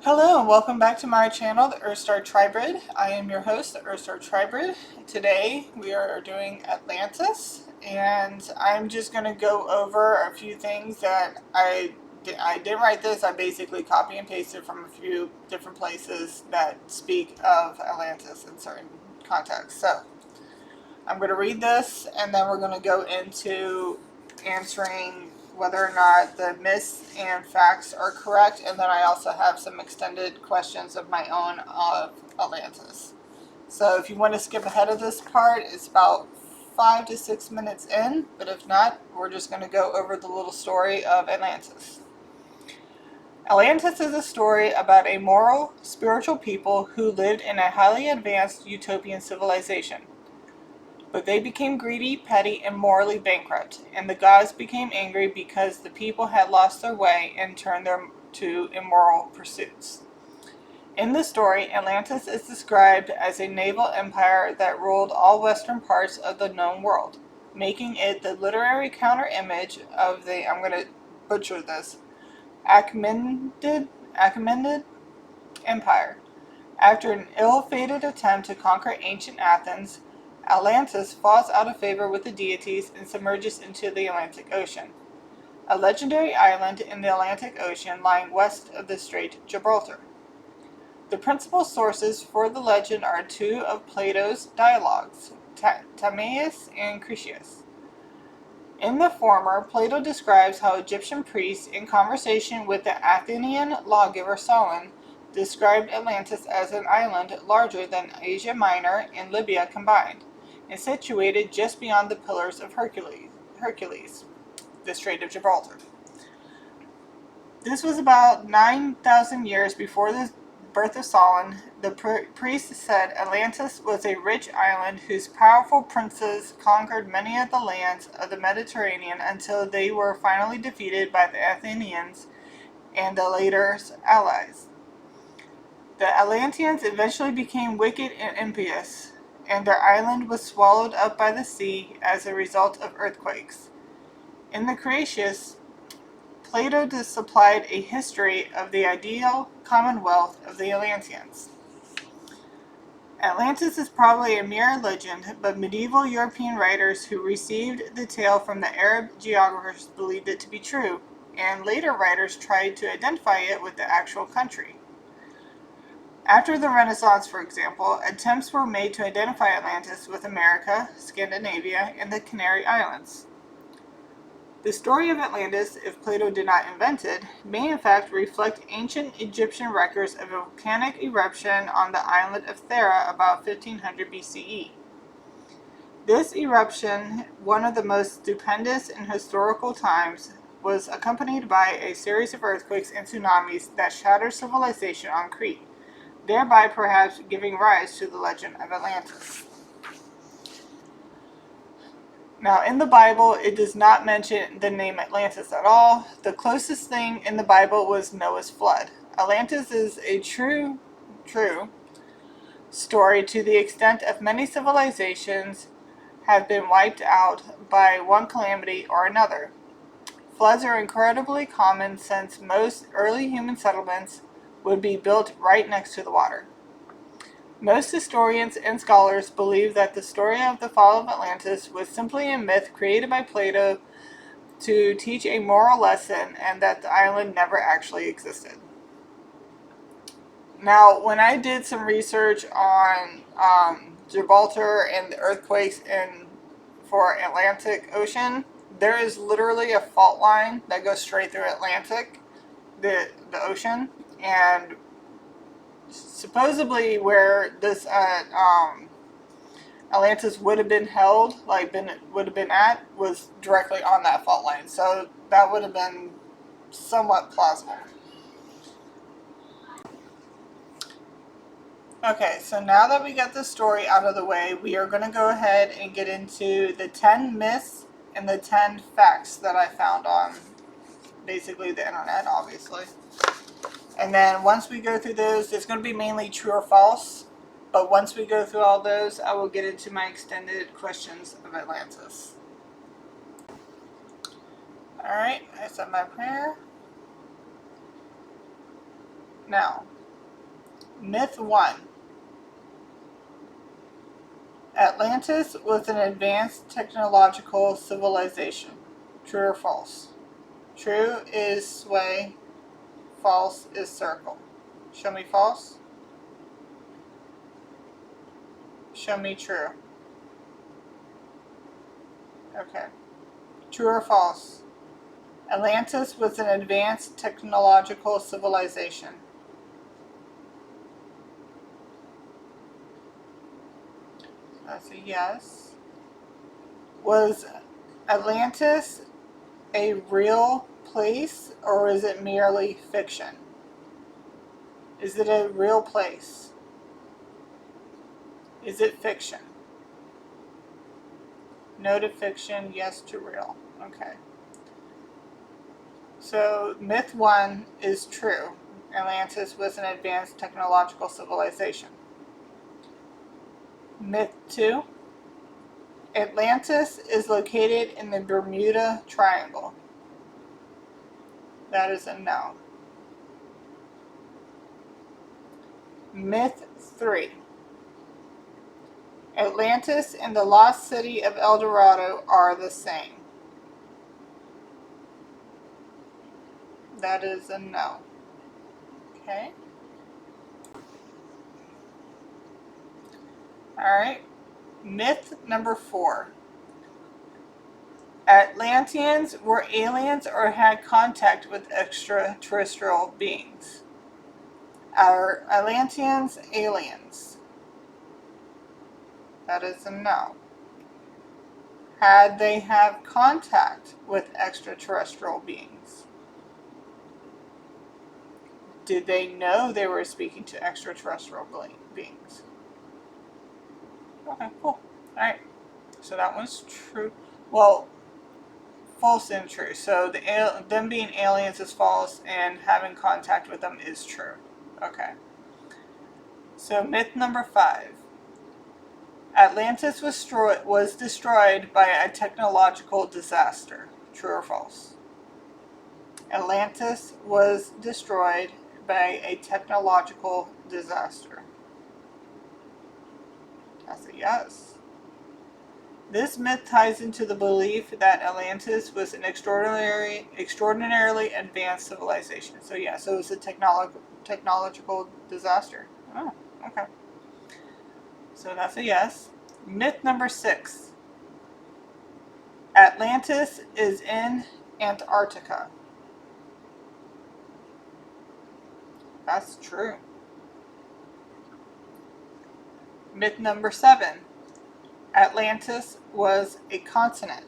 Hello and welcome back to my channel, the Earthstar Tribrid. I am your host, the Earthstar Tribrid. Today we are doing Atlantis, and I'm just going to go over a few things that I didn't write this. I basically copy and pasted from a few different places that speak of Atlantis in certain contexts. So I'm going to read this, and then we're going to go into answering whether or not the myths and facts are correct, and then I also have some extended questions of my own of Atlantis. So if you want to skip ahead of this part, it's about 5 to 6 minutes in, but if not, we're just going to go over the little story of Atlantis. Atlantis is a story about a moral, spiritual people who lived in a highly advanced utopian civilization. But they became greedy, petty, and morally bankrupt, and the gods became angry because the people had lost their way and turned them to immoral pursuits. In the story, Atlantis is described as a naval empire that ruled all western parts of the known world, making it the literary counter-image of the, I'm going to butcher this, Achaemenid Empire. After an ill-fated attempt to conquer ancient Athens, Atlantis falls out of favor with the deities and submerges into the Atlantic Ocean, a legendary island in the Atlantic Ocean lying west of the Strait of Gibraltar. The principal sources for the legend are two of Plato's dialogues, Timaeus and Critias. In the former, Plato describes how Egyptian priests, in conversation with the Athenian lawgiver Solon, described Atlantis as an island larger than Asia Minor and Libya combined, and situated just beyond the Pillars of Hercules, the Strait of Gibraltar. This was about 9,000 years before the birth of Solon. The priest said Atlantis was a rich island whose powerful princes conquered many of the lands of the Mediterranean until they were finally defeated by the Athenians and the later allies. The Atlanteans eventually became wicked and impious, and their island was swallowed up by the sea as a result of earthquakes. In the Critias, Plato supplied a history of the ideal commonwealth of the Atlanteans. Atlantis is probably a mere legend, but medieval European writers who received the tale from the Arab geographers believed it to be true, and later writers tried to identify it with the actual country. After the Renaissance, for example, attempts were made to identify Atlantis with America, Scandinavia, and the Canary Islands. The story of Atlantis, if Plato did not invent it, may in fact reflect ancient Egyptian records of a volcanic eruption on the island of Thera about 1500 BCE. This eruption, one of the most stupendous in historical times, was accompanied by a series of earthquakes and tsunamis that shattered civilization on Crete, thereby perhaps giving rise to the legend of Atlantis. Now, in the Bible, it does not mention the name Atlantis at all. The closest thing in the Bible was Noah's flood. Atlantis is a true story to the extent of many civilizations have been wiped out by one calamity or another. Floods are incredibly common since most early human settlements would be built right next to the water. Most historians and scholars believe that the story of the fall of Atlantis was simply a myth created by Plato to teach a moral lesson, and that the island never actually existed. Now, when I did some research on Gibraltar and the earthquakes for Atlantic Ocean, there is literally a fault line that goes straight through the ocean, and supposedly where this Atlantis would have been held, would have been at, was directly on that fault line. So that would have been somewhat plausible. Okay, so now that we got the story out of the way, we are going to go ahead and get into the 10 myths and the 10 facts that I found on basically the internet, obviously. And then once we go through those, it's going to be mainly true or false. But once we go through all those, I will get into my extended questions of Atlantis. Alright, I said my prayer. Now, myth 1. Atlantis was an advanced technological civilization. True or false? True is sway, false is circle. Show me false. Show me true. Okay. True or false? Atlantis was an advanced technological civilization. That's a yes. Was Atlantis a real place, or is it merely fiction? Is it a real place? Is it fiction? No to fiction, yes to real. Okay. So myth 1 is true. Atlantis was an advanced technological civilization. Myth 2. Atlantis is located in the Bermuda Triangle. That is a no. Myth 3. Atlantis and the lost city of El Dorado are the same. That is a no. Okay. Alright. Myth number 4. Atlanteans were aliens or had contact with extraterrestrial beings. Are Atlanteans aliens? That is a no. Had they have contact with extraterrestrial beings? Did they know they were speaking to extraterrestrial beings? Okay, cool. Alright. So that one's true. Well, false and true. So them being aliens is false, and having contact with them is true. Okay. So myth number 5. Atlantis was destroyed by a technological disaster. True or false? Atlantis was destroyed by a technological disaster. That's a yes. This myth ties into the belief that Atlantis was an extraordinarily advanced civilization. So yeah, so it was a technological disaster. Oh, okay. So that's a yes. Myth number 6. Atlantis is in Antarctica. That's true. Myth number 7. Atlantis was a continent.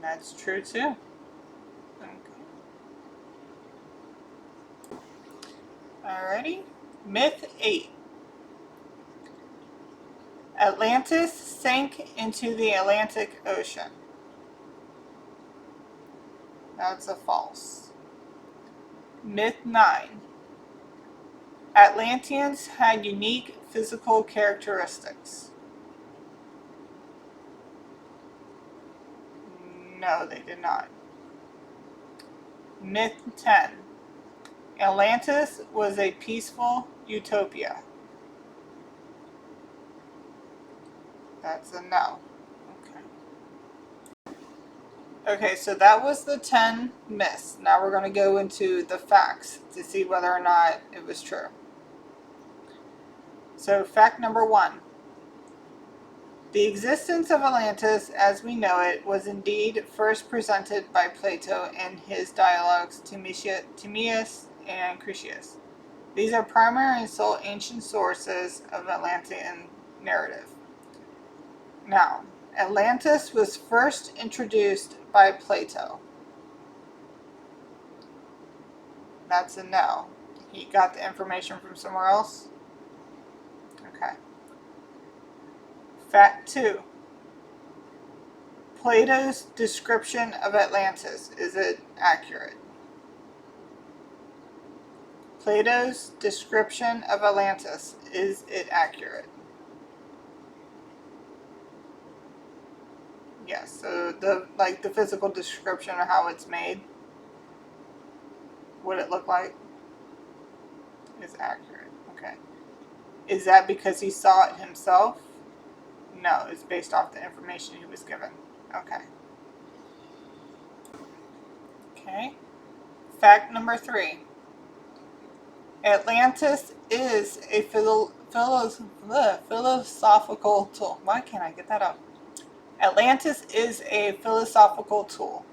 That's true too. Okay. Alrighty. Myth 8. Atlantis sank into the Atlantic Ocean. That's a false. Myth 9. Atlanteans had unique physical characteristics. No, they did not. Myth 10. Atlantis was a peaceful utopia. That's a no. Okay, so that was the 10 myths. Now we're going to go into the facts to see whether or not it was true. So fact number 1. The existence of Atlantis as we know it was indeed first presented by Plato in his dialogues Timaeus and Critias. These are primary and sole ancient sources of Atlantean narrative. Now, Atlantis was first introduced by Plato. That's a no. He got the information from somewhere else? Okay. Fact 2. Plato's description of Atlantis, is it accurate? Plato's description of Atlantis, is it accurate? Yes, so the physical description of how it's made. what it looked like is accurate. Okay. Is that because he saw it himself? No, it's based off the information he was given. Okay. Okay. Fact number 3. Atlantis is a philosophical tool. Why can't I get that out? Atlantis is a philosophical tool.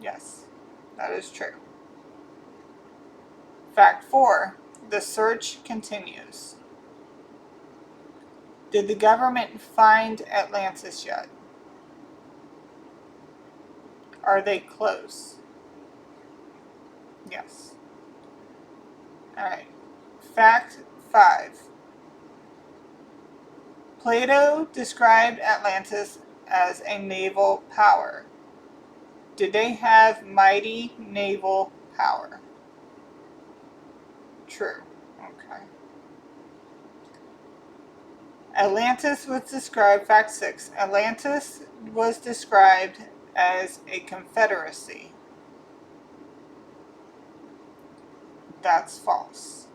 Yes, that is true. Fact 4. The search continues. Did the government find Atlantis yet? Are they close? Yes. Alright. Fact 5. Plato described Atlantis as a naval power. Did they have mighty naval power? True. Okay. Atlantis was described, fact 6, Atlantis was described as a confederacy. That's false.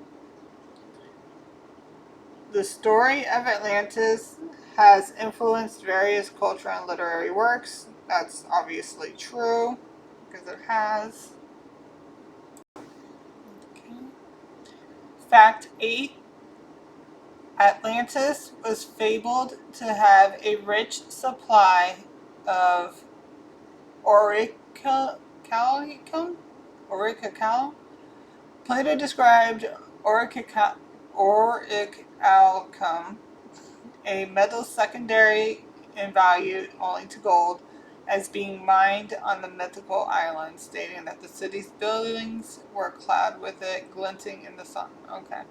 The story of Atlantis has influenced various cultural and literary works. That's obviously true, because it has. Okay. Fact 8. Atlantis was fabled to have a rich supply of orichalcum. Plato described orichalcum, a metal secondary in value only to gold, as being mined on the mythical island, stating that the city's buildings were clad with it, glinting in the sun. Okay.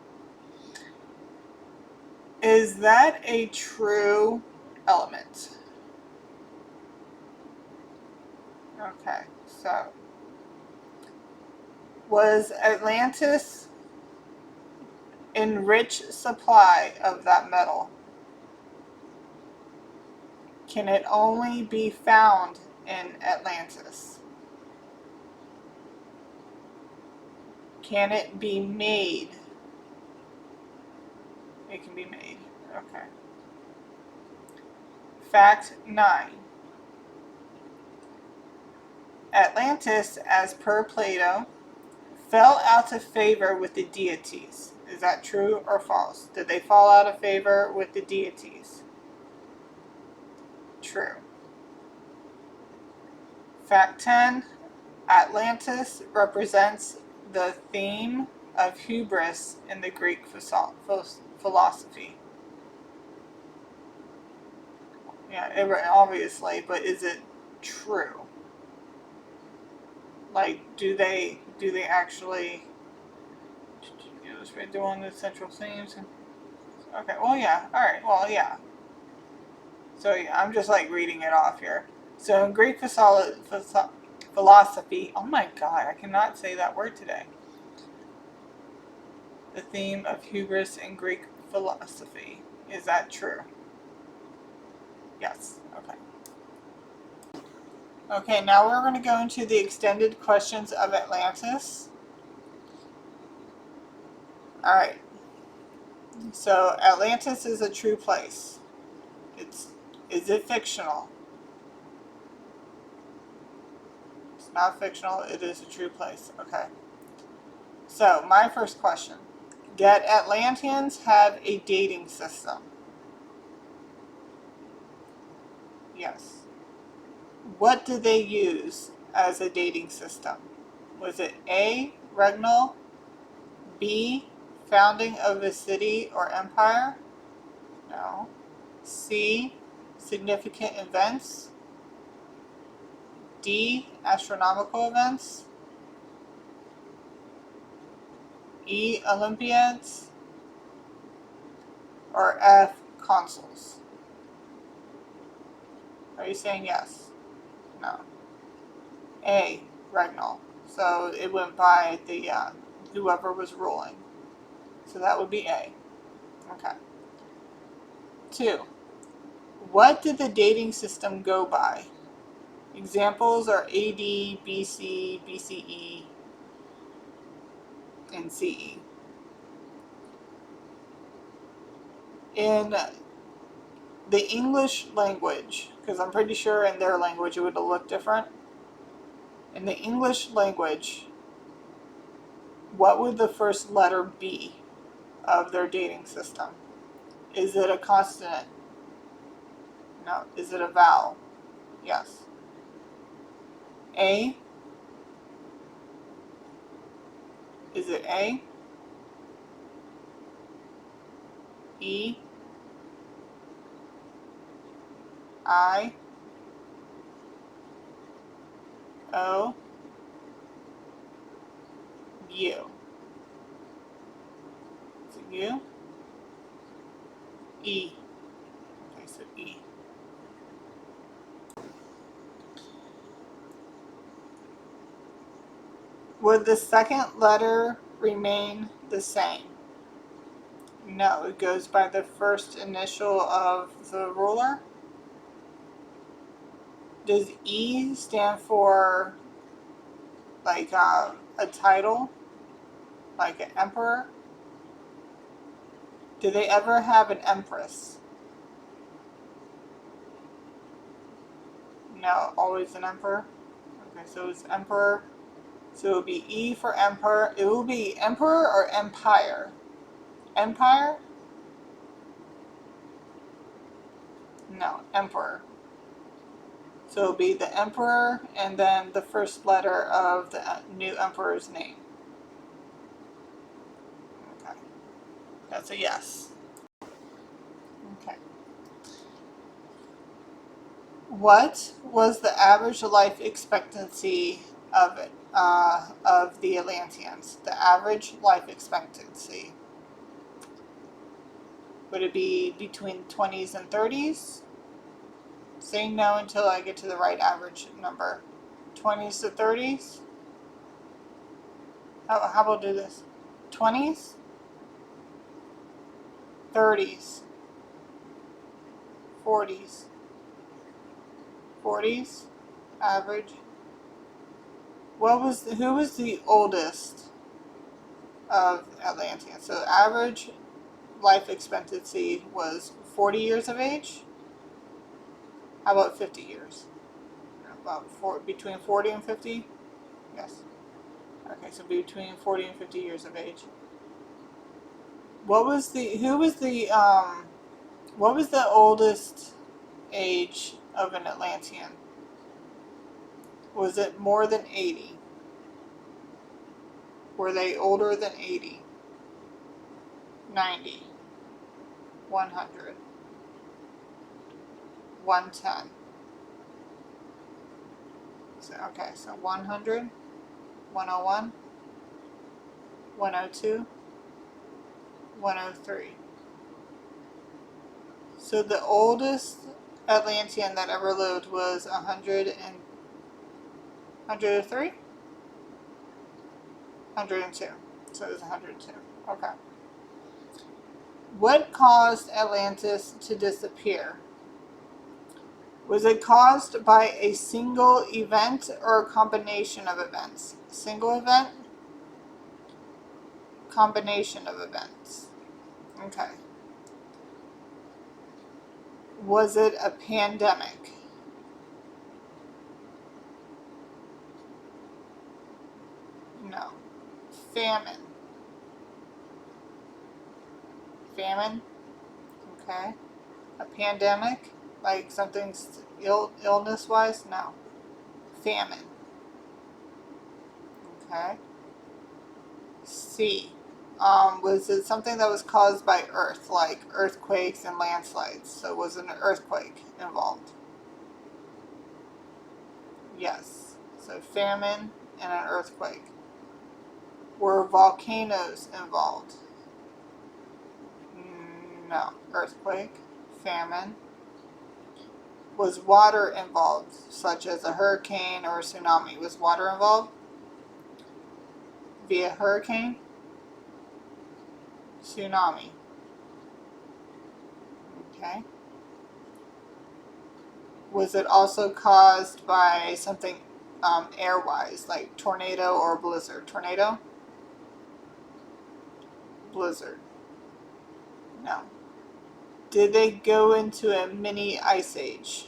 Is that a true element? Okay, so was Atlantis in rich supply of that metal? Can it only be found in Atlantis? Can it be made? It can be made. Okay. Fact 9. Atlantis, as per Plato, fell out of favor with the deities. Is that true or false? Did they fall out of favor with the deities? True. Fact 10. Atlantis represents the theme of hubris in the Greek philosophy. Yeah, obviously, but is it true? Like, do they actually, doing the central themes? Okay, well, yeah, alright, well, yeah. So, yeah, I'm just, like, reading it off here. So, in Greek philosophy, oh my god, I cannot say that word today. The theme of hubris in Greek philosophy. Is that true? Yes, okay. Okay, now we're going to go into the extended questions of Atlantis. Alright. So, Atlantis is a true place. Is it fictional? It's not fictional, it is a true place. Okay. So, my first question. Did Atlanteans have a dating system? Yes. What did they use as a dating system? Was it A, regnal, B, founding of a city or empire? No. C, significant events? D, astronomical events? E, Olympiads? Or F, consuls? Are you saying yes? No. A, regnal. So it went by the whoever was ruling. So that would be A. Okay. 2. What did the dating system go by? Examples are AD, BC, BCE, and CE. In the English language, because I'm pretty sure in their language it would have looked different. In the English language, what would the first letter be of their dating system? Is it a consonant? No. Is it a vowel? Yes. A? Is it A? E? I? O? U? Is it U? E? Okay, so E. Would the second letter remain the same? No, it goes by the first initial of the ruler. Does E stand for like a title, like an emperor? Do they ever have an empress? No, always an emperor. Okay, so it's emperor. So it would be E for emperor. It will be emperor or empire? Empire? No, emperor. So it will be the emperor and then the first letter of the new emperor's name. Okay, that's a yes. Okay. What was the average life expectancy of the Atlanteans? The average life expectancy. Would it be between 20s and 30s? Say no until I get to the right average number. 20s to 30s? How about do this? 20s? 30s? 40s? 40s? Average? Who was the oldest of Atlanteans? So average life expectancy was 40 years of age. How about 50 years? Between 40 and 50? Yes. Okay, so between 40 and 50 years of age. What was the oldest age of an Atlantean? Was it more than 80? Were they older than 80? 90? 100? 110? So, okay, so 100, 101, 102, 103. So the oldest Atlantean that ever lived was 103? 102. So it was 102. Okay. What caused Atlantis to disappear? Was it caused by a single event or a combination of events? Single event? Combination of events. Okay. Was it a pandemic? No. Famine. Famine? Okay. A pandemic? Like something illness-wise? No. Famine. Okay. C. Was it something that was caused by Earth, like earthquakes and landslides? So was an earthquake involved? Yes. So famine and an earthquake. Were volcanoes involved? No. Earthquake, famine. Was water involved, such as a hurricane or a tsunami? Was water involved? Via hurricane? Tsunami. Okay. Was it also caused by something air-wise, like tornado or blizzard? Tornado? Blizzard. No. Did they go into a mini ice age?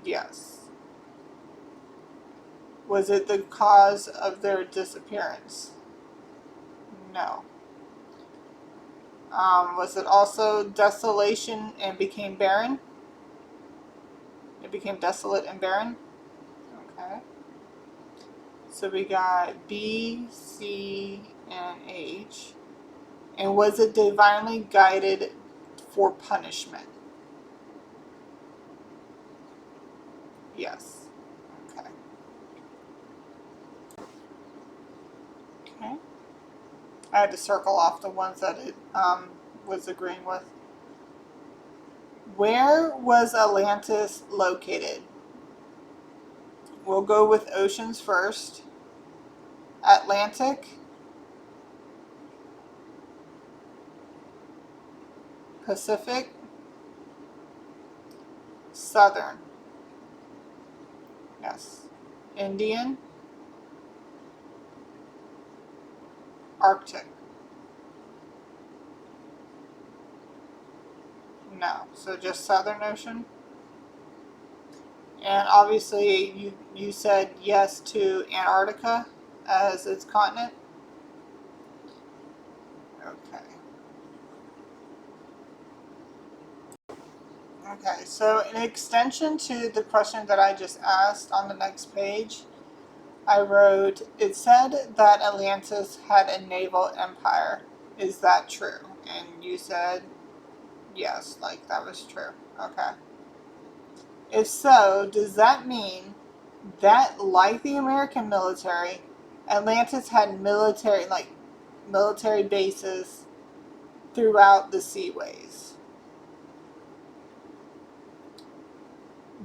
Yes. Was it the cause of their disappearance? No. Was it also desolation and became barren? It became desolate and barren? Okay. So we got B, C, and H. And was it divinely guided for punishment? Yes. Okay. Okay. I had to circle off the ones that it was agreeing with. Where was Atlantis located? We'll go with oceans first. Atlantic, Pacific, Southern. Yes. Indian, Arctic. No. So just Southern Ocean. And obviously you said yes to Antarctica as its continent. Okay. Okay, so in extension to the question that I just asked on the next page, I wrote, it said that Atlantis had a naval empire. Is that true? And you said yes, like that was true. Okay. If so, does that mean that, like the American military, Atlantis had military bases throughout the seaways?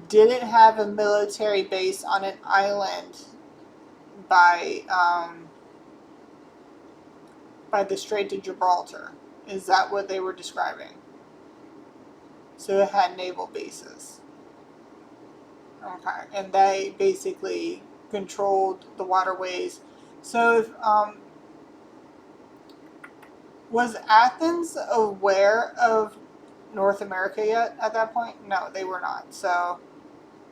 Did it have a military base on an island by the Strait of Gibraltar? Is that what they were describing? So it had naval bases. Okay, and they basically controlled the waterways. So if, was Athens aware of North America yet at that point? No, they were not. So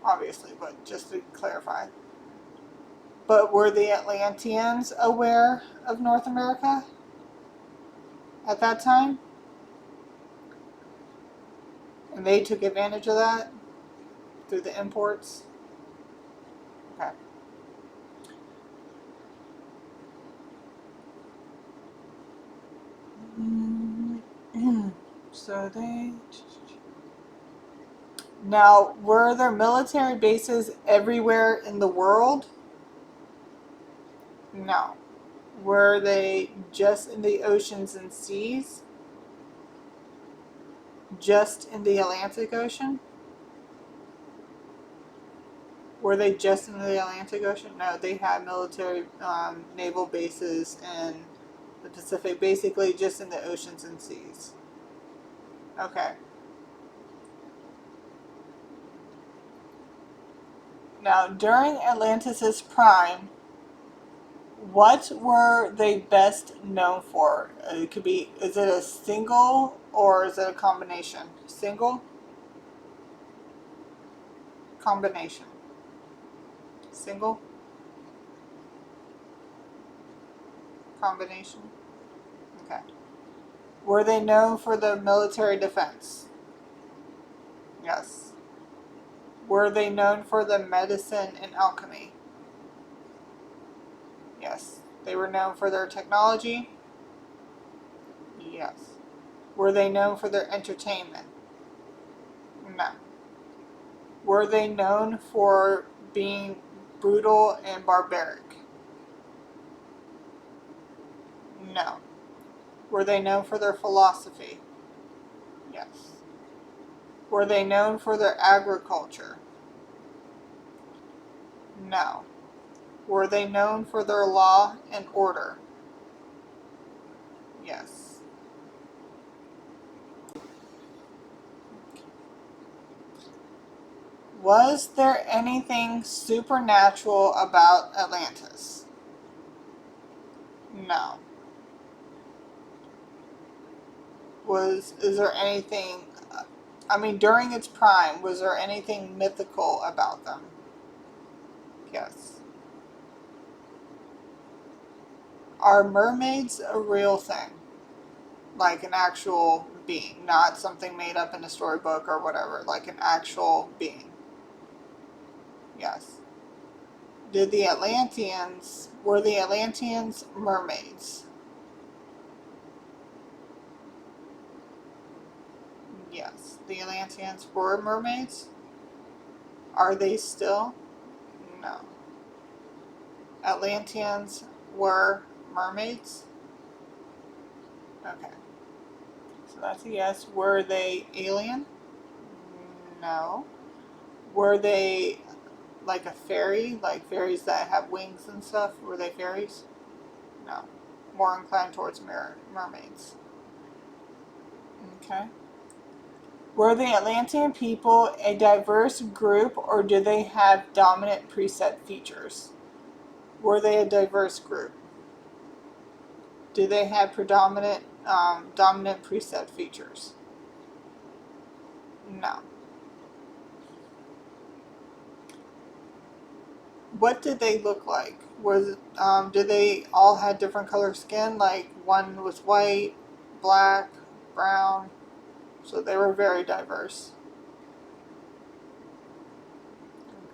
obviously, but just to clarify. But were the Atlanteans aware of North America at that time? And they took advantage of that through the imports? Okay. So they... Now, were there military bases everywhere in the world? No. Were they just in the oceans and seas? Just in the Atlantic Ocean? Were they just in the Atlantic Ocean? No, they had military naval bases in the Pacific, basically just in the oceans and seas. Okay. Now, during Atlantis' prime, what were they best known for? It could be, is it a single or is it a combination? Single? Combination. Single? Combination? Okay. Were they known for their military defense? Yes. Were they known for the medicine and alchemy? Yes. They were known for their technology? Yes. Were they known for their entertainment? No. Were they known for being brutal and barbaric? No. Were they known for their philosophy? Yes. Were they known for their agriculture? No. Were they known for their law and order? Yes. Was there anything supernatural about Atlantis? No. Is there anything, I mean, during its prime, was there anything mythical about them? Yes. Are mermaids a real thing? Like an actual being, not something made up in a storybook or whatever, like an actual being? Yes. Were the Atlanteans mermaids? Yes. The Atlanteans were mermaids? Are they still? No. Atlanteans were mermaids? Okay. So that's a yes. Were they alien? No. Were they like a fairy? Like fairies that have wings and stuff? Were they fairies? No. More inclined towards mermaids. Okay. Were the Atlantean people a diverse group, or did they have dominant preset features? Were they a diverse group? Do they have dominant preset features? No. What did they look like? Did they all have different color skin? Like one was white, black, brown. So they were very diverse.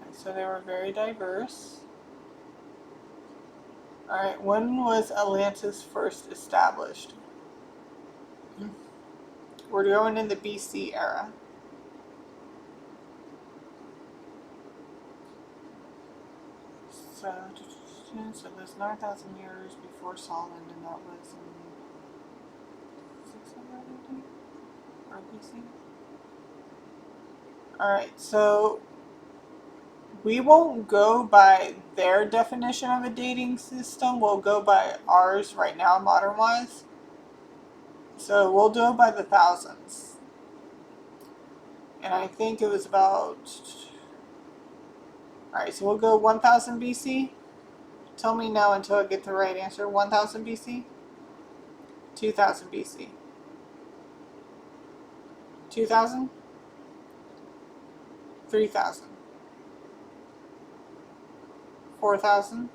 Okay, so they were very diverse. All right. When was Atlantis first established? We're going in the BC era. So there's 9,000 years before Solomon, and that was in 600 AD or BC. Alright, so we won't go by their definition of a dating system. We'll go by ours right now, modern wise. So we'll do it by the thousands. And I think it was about. Alright, so we'll go 1000 BC. Tell me no until I get the right answer. 1000 BC? 2000 BC. 2000? 3000. 4000.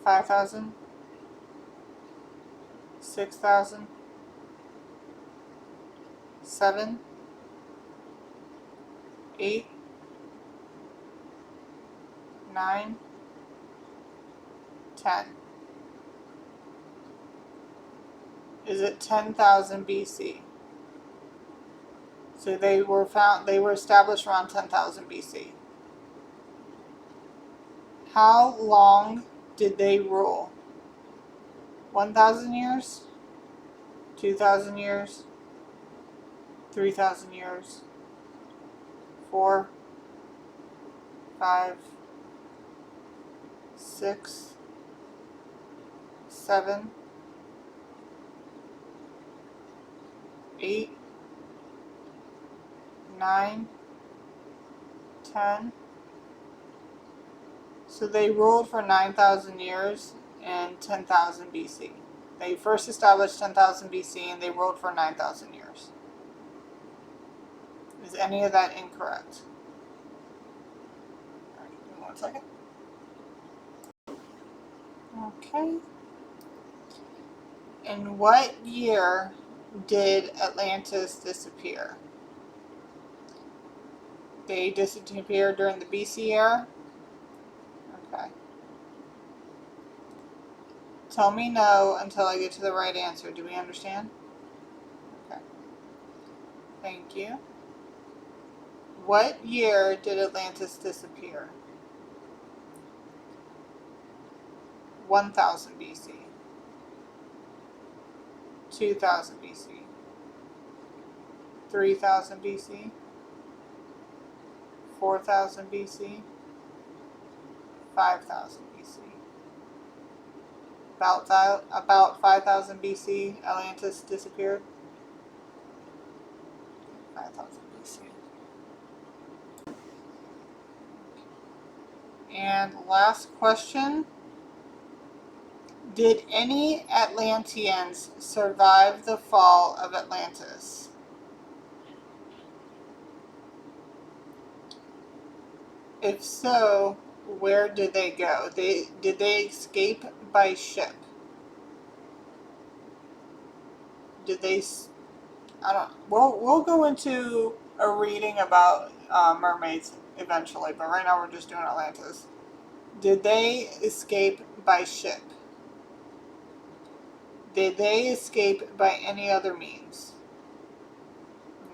5000. 6000. 7. 8. 9. 10. Is it 10,000 BC? So they were established around 10,000 BC. How long did they rule? 1,000 years? 2,000 years? 3,000 years? 4, 5, 6, 7, 8, 9, 10. So they ruled for 9,000 years and 10,000 BC. They first established 10,000 BC and they ruled for 9,000 years. Is any of that incorrect? Alright, give me 1 second. Okay. In what year did Atlantis disappear? They disappeared during the BC era? Okay. Tell me no until I get to the right answer. Do we understand? Okay. Thank you. What year did Atlantis disappear? 1000 BC. 2000 BC. 3000 BC. 4000 BC. 5000 BC. About 5000 BC, Atlantis disappeared. 5000 BC. And last question. Did any Atlanteans survive the fall of Atlantis? If so, where did they go? Did they escape by ship? Did they? I don't. We'll go into a reading about mermaids eventually, but right now we're just doing Atlantis. Did they escape by ship? Did they escape by any other means?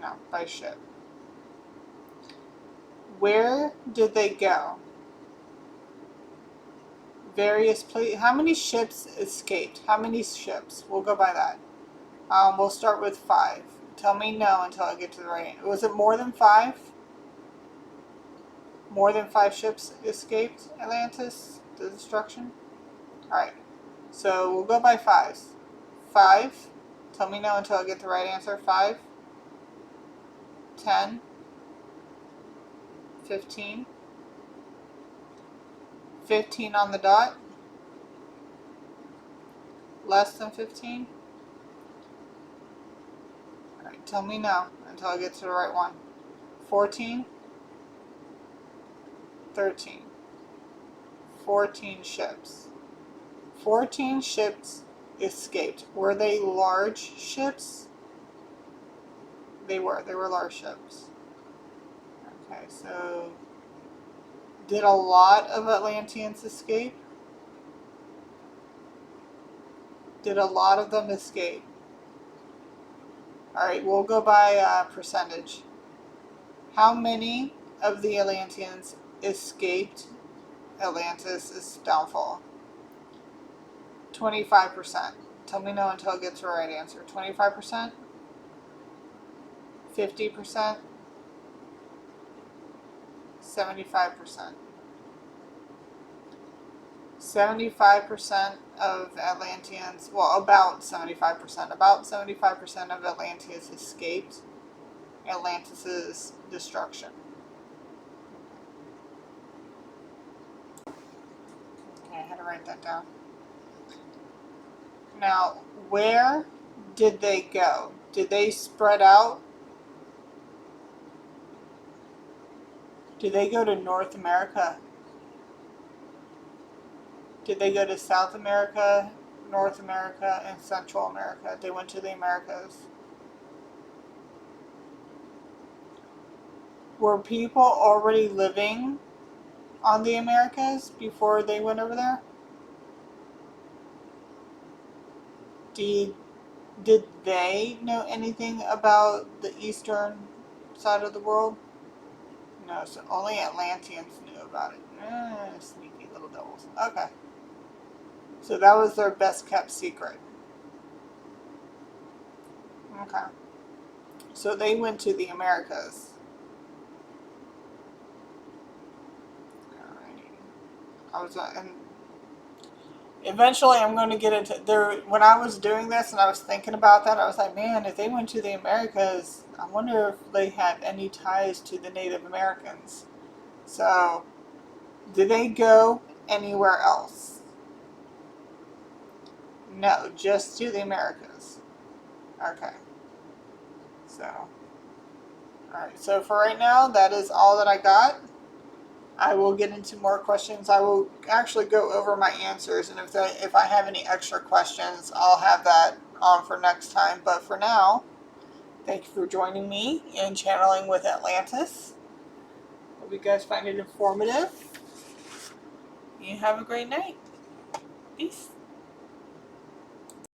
No, by ship. Where did they go? Various places. How many ships escaped? How many ships? We'll go by that. We'll start with 5. Tell me no until I get to the right end. Was it more than 5? More than 5 ships escaped Atlantis, the destruction? Alright. So we'll go by 5s. 5. Tell me no until I get the right answer. 5. 10. 15. 15 on the dot. Less than 15. Alright, tell me no until I get to the right one. 14. 13. 14 ships. 14 ships escaped. Were they large ships? They were. They were large ships. Okay, so did a lot of Atlanteans escape? Did a lot of them escape? Alright, we'll go by percentage. How many of the Atlanteans escaped Atlantis' downfall? 25%. Tell me no until I get to the right answer. 25%? 50%? 75%. 75% of Atlanteans, well, about 75%. About 75% of Atlanteans escaped Atlantis' destruction. Okay, I had to write that down. Now, where did they go? Did they spread out? Did they go to North America? Did they go to South America, North America, and Central America? They went to the Americas. Were people already living on the Americas before they went over there? Did they know anything about the eastern side of the world? No, so only Atlanteans knew about it. Sneaky little devils. Okay. So that was their best kept secret. Okay. So they went to the Americas. Alrighty. And eventually I'm going to get into there. When I was doing this and I was thinking about that, I was like, man, if they went to the Americas, I wonder if they had any ties to the Native Americans. So, did they go anywhere else? No, just to the Americas. Okay. So, alright. So for right now, that is all that I got. I will get into more questions. I will actually go over my answers, and if I have any extra questions, I'll have that on for next time. But for now, thank you for joining me in Channeling with Atlantis. Hope you guys find it informative. You have a great night. Peace.